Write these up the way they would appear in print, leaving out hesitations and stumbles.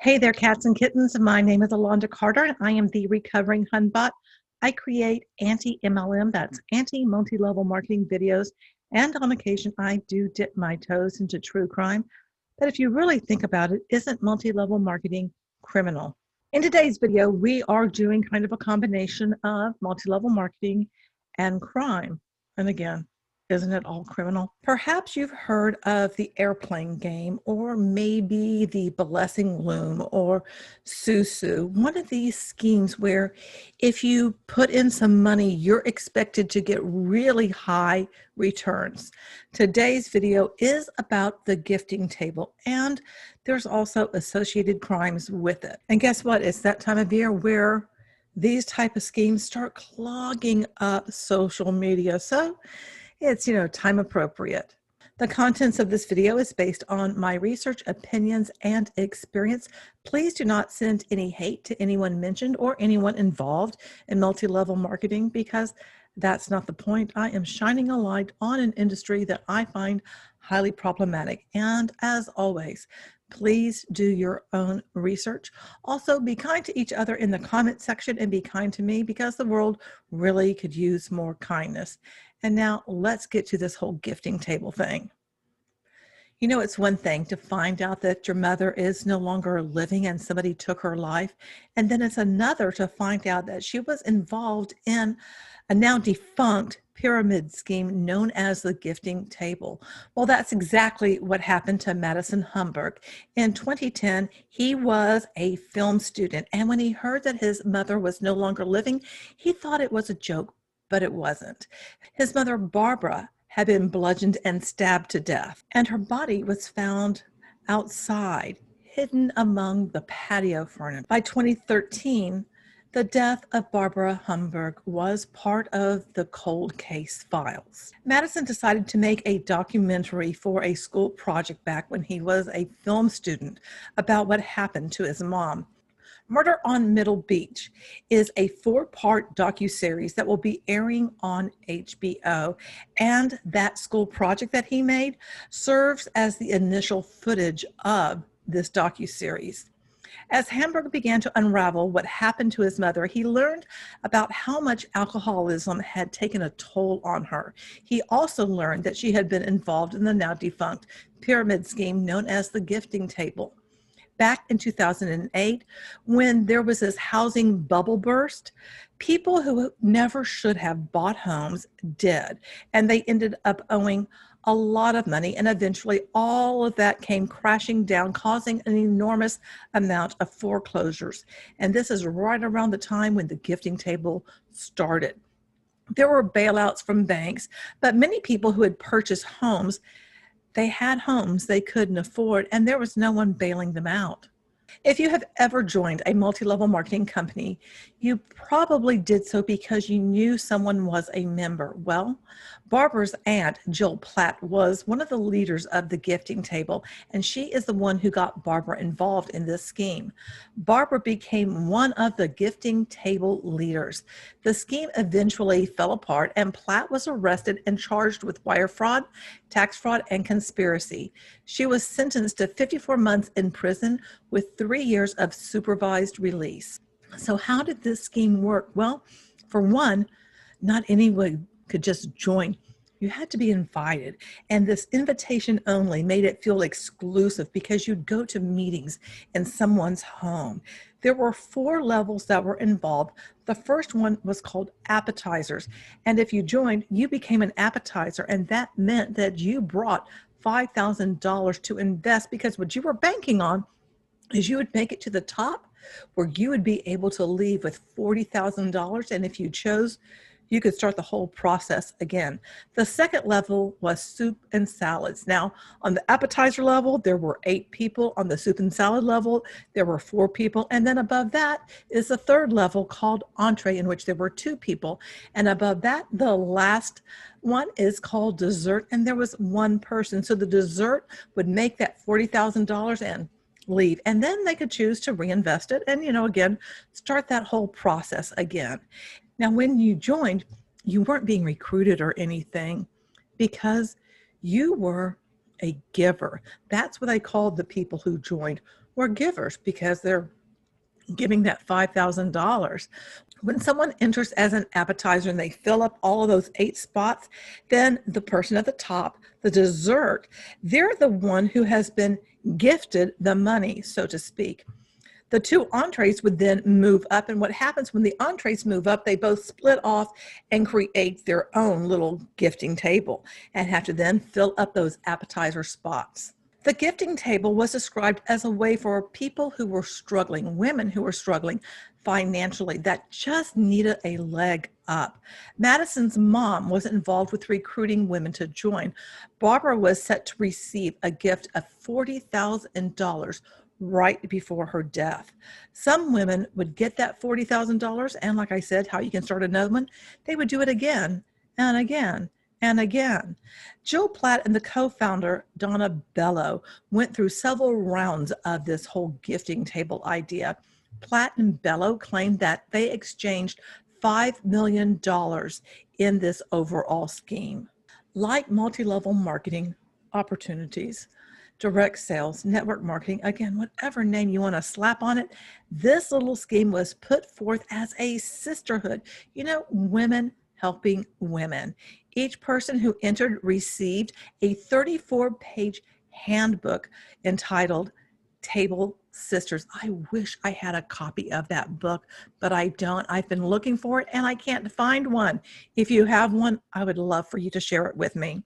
Hey there, cats and kittens. My name is Alonda Carter, and I am the Recovering Hunbot. I create anti-MLM, that's anti-multi-level marketing videos, and on occasion I do dip my toes into true crime. But if you really think about it, isn't multi-level marketing criminal? In today's video, we are doing kind of a combination of multi-level marketing and crime. And again, isn't it all criminal? Perhaps you've heard of the airplane game, or maybe the blessing Loom or Sous Sous, one of these schemes where if you put in some money, you're expected to get really high returns. Today's video is about the gifting table, and there's also associated crimes with it. And guess what? It's that time of year where these type of schemes start clogging up social media. So it's, time appropriate. The contents of this video is based on my research, opinions, and experience. Please do not send any hate to anyone mentioned or anyone involved in multi-level marketing, because that's not the point. I am shining a light on an industry that I find highly problematic. And as always, please do your own research. Also, be kind to each other in the comment section and be kind to me, because the world really could use more kindness. And now let's get to this whole gifting table thing. It's one thing to find out that your mother is no longer living and somebody took her life. And then it's another to find out that she was involved in a now defunct pyramid scheme known as the gifting table. Well, that's exactly what happened to Madison Hamburg. In 2010, he was a film student. And when he heard that his mother was no longer living, he thought it was a joke, but it wasn't. His mother, Barbara, had been bludgeoned and stabbed to death, and her body was found outside, hidden among the patio furniture. By 2013, the death of Barbara Hamburg was part of the cold case files. Madison decided to make a documentary for a school project back when he was a film student about what happened to his mom. Murder on Middle Beach is a 4-part docuseries that will be airing on HBO, and that school project that he made serves as the initial footage of this docuseries. As Hamburg began to unravel what happened to his mother, he learned about how much alcoholism had taken a toll on her. He also learned that she had been involved in the now defunct pyramid scheme known as the gifting table. Back in 2008, when there was this housing bubble burst, people who never should have bought homes did, and they ended up owing a lot of money, and eventually all of that came crashing down, causing an enormous amount of foreclosures. And this is right around the time when the gifting table started. There were bailouts from banks, but many people who had purchased homes, they had homes they couldn't afford, and there was no one bailing them out. If you have ever joined a multi-level marketing company, you probably did so because you knew someone was a member. Well, Barbara's aunt, Jill Platt, was one of the leaders of the gifting table, and she is the one who got Barbara involved in this scheme. Barbara became one of the gifting table leaders. The scheme eventually fell apart, and Platt was arrested and charged with wire fraud, tax fraud, and conspiracy. She was sentenced to 54 months in prison with 3 years of supervised release. So how did this scheme work? Well, for one, not anyone could just join. You had to be invited, and this invitation only made it feel exclusive because you'd go to meetings in someone's home. There were 4 levels that were involved. The first one was called appetizers, and if you joined, you became an appetizer, and that meant that you brought $5,000 to invest, because what you were banking on is you would make it to the top where you would be able to leave with $40,000, and if you chose, you could start the whole process again. The second level was soup and salads. Now, on the appetizer level, there were 8 people. On the soup and salad level, there were 4 people. And then above that is the third level called entree, in which there were 2 people. And above that, the last one is called dessert, and there was 1 person. So the dessert would make that $40,000 and leave, and then they could choose to reinvest it and, again, start that whole process again. Now, when you joined, you weren't being recruited or anything, because you were a giver. That's what I called the people who joined, were givers because they're giving that $5,000. When someone enters as an appetizer and they fill up all of those 8 spots, then the person at the top, the dessert, they're the one who has been gifted the money, so to speak. The 2 entrees would then move up, and what happens when the entrees move up, they both split off and create their own little gifting table and have to then fill up those appetizer spots. The gifting table was described as a way for people who were struggling, women who were struggling financially, that just needed a leg up. Madison's mom was involved with recruiting women to join. Barbara was set to receive a gift of $40,000 right before her death. Some women would get that $40,000, and like I said, how you can start another one, they would do it again and again and again. Jill Platt and the co-founder, Donna Bello, went through several rounds of this whole gifting table idea. Platt and Bello claimed that they exchanged $5 million in this overall scheme. Like multi-level marketing opportunities, direct sales, network marketing, again, whatever name you want to slap on it, this little scheme was put forth as a sisterhood. You know, women helping women. Each person who entered received a 34-page handbook entitled Table Sisters. I wish I had a copy of that book, but I don't. I've been looking for it and I can't find one. If you have one, I would love for you to share it with me.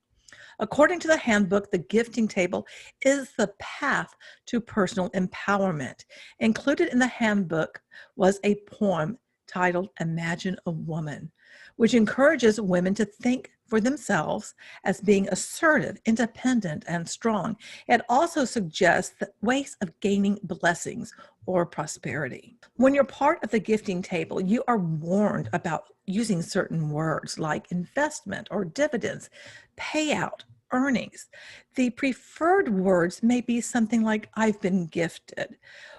According to the handbook, the gifting table is the path to personal empowerment. Included in the handbook was a poem titled Imagine a Woman, which encourages women to think for themselves as being assertive, independent, and strong. It also suggests ways of gaining blessings or prosperity. When you're part of the gifting table, you are warned about using certain words like investment or dividends, payout, earnings. The preferred words may be something like, I've been gifted.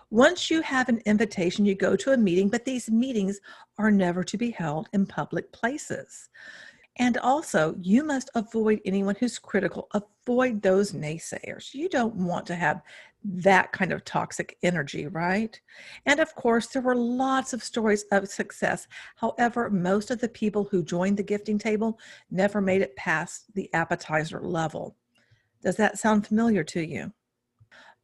Once you have an invitation, you go to a meeting, but these meetings are never to be held in public places. And also, you must avoid anyone who's critical. Avoid those naysayers. You don't want to have that kind of toxic energy, right? And of course, there were lots of stories of success. However, most of the people who joined the gifting table never made it past the appetizer level. Does that sound familiar to you?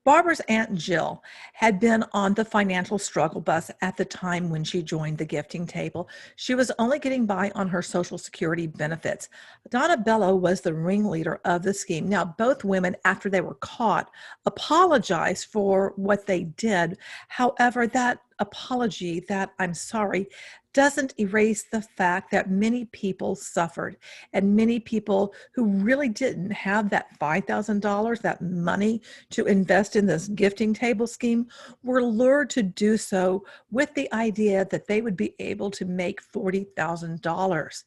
Barbara's Aunt Jill had been on the financial struggle bus at the time when she joined the gifting table. She was only getting by on her Social Security benefits. Donna Bello was the ringleader of the scheme. Now, both women, after they were caught, apologized for what they did. However, that apology, that I'm sorry, doesn't erase the fact that many people suffered, and many people who really didn't have that $5,000, that money to invest in this gifting table scheme, were lured to do so with the idea that they would be able to make $40,000.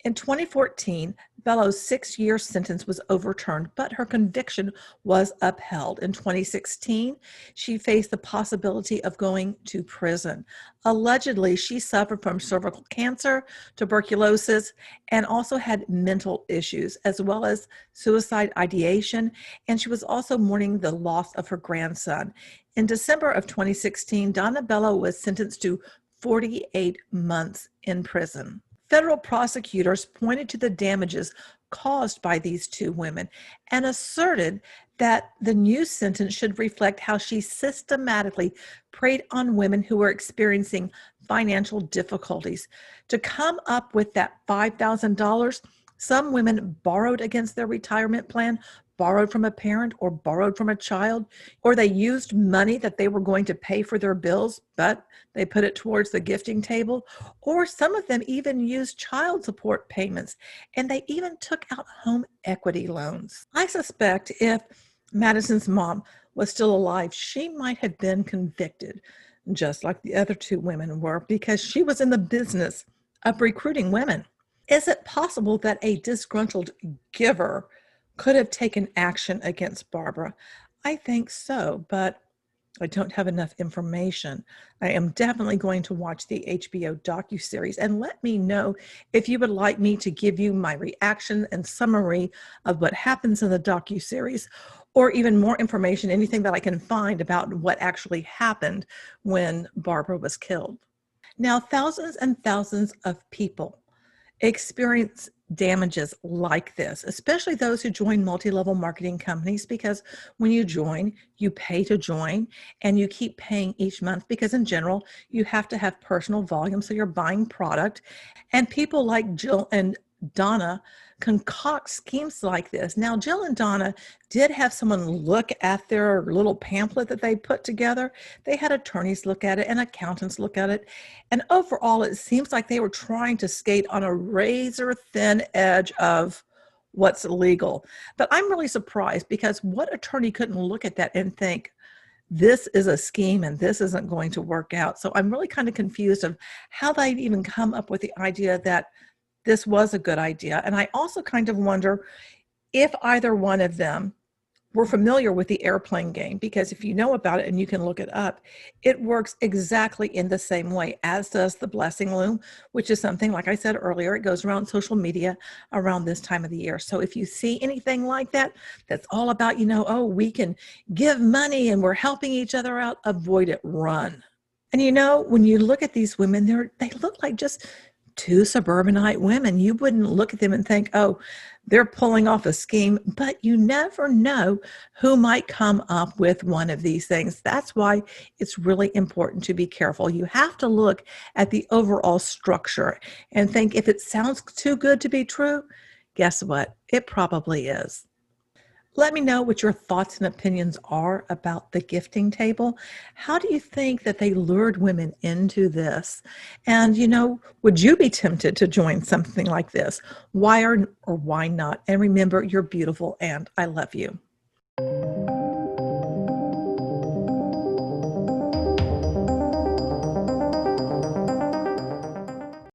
In 2014, Bello's 6-year sentence was overturned, but her conviction was upheld. In 2016, she faced the possibility of going to prison. Allegedly, she suffered from cervical cancer, tuberculosis, and also had mental issues, as well as suicide ideation, and she was also mourning the loss of her grandson. In December of 2016, Donna Bello was sentenced to 48 months in prison. Federal prosecutors pointed to the damages caused by these 2 women and asserted that the new sentence should reflect how she systematically preyed on women who were experiencing financial difficulties. To come up with that $5,000, some women borrowed against their retirement plan, borrowed from a parent or borrowed from a child, or they used money that they were going to pay for their bills, but they put it towards the gifting table, or some of them even used child support payments, and they even took out home equity loans. I suspect if Madison's mom was still alive, she might have been convicted, just like the other 2 women were, because she was in the business of recruiting women. Is it possible that a disgruntled giver could have taken action against Barbara? I think so, but I don't have enough information. I am definitely going to watch the HBO docuseries, and let me know if you would like me to give you my reaction and summary of what happens in the docuseries, or even more information, anything that I can find about what actually happened when Barbara was killed. Now, thousands and thousands of people experience damages like this, especially those who join multi-level marketing companies, because when you join, you pay to join and you keep paying each month because in general, you have to have personal volume. So you're buying product, and people like Jill and Donna concoct schemes like this. Now, Jill and Donna did have someone look at their little pamphlet that they put together. They had attorneys look at it and accountants look at it. And overall, it seems like they were trying to skate on a razor thin edge of what's legal. But I'm really surprised, because what attorney couldn't look at that and think, this is a scheme and this isn't going to work out? So I'm really kind of confused of how they'd even come up with the idea that this was a good idea. And I also kind of wonder if either one of them were familiar with the airplane game, because if you know about it and you can look it up, it works exactly in the same way as does the blessing loom, which is something, like I said earlier, it goes around social media around this time of the year. So if you see anything like that, that's all about, oh, we can give money and we're helping each other out, avoid it, run. And when you look at these women, they look like just two suburbanite women. You wouldn't look at them and think, oh, they're pulling off a scheme, but you never know who might come up with one of these things. That's why it's really important to be careful. You have to look at the overall structure and think, if it sounds too good to be true, guess what? It probably is. Let me know what your thoughts and opinions are about the gifting table. How do you think that they lured women into this? And, would you be tempted to join something like this? Why or why not? And remember, you're beautiful and I love you.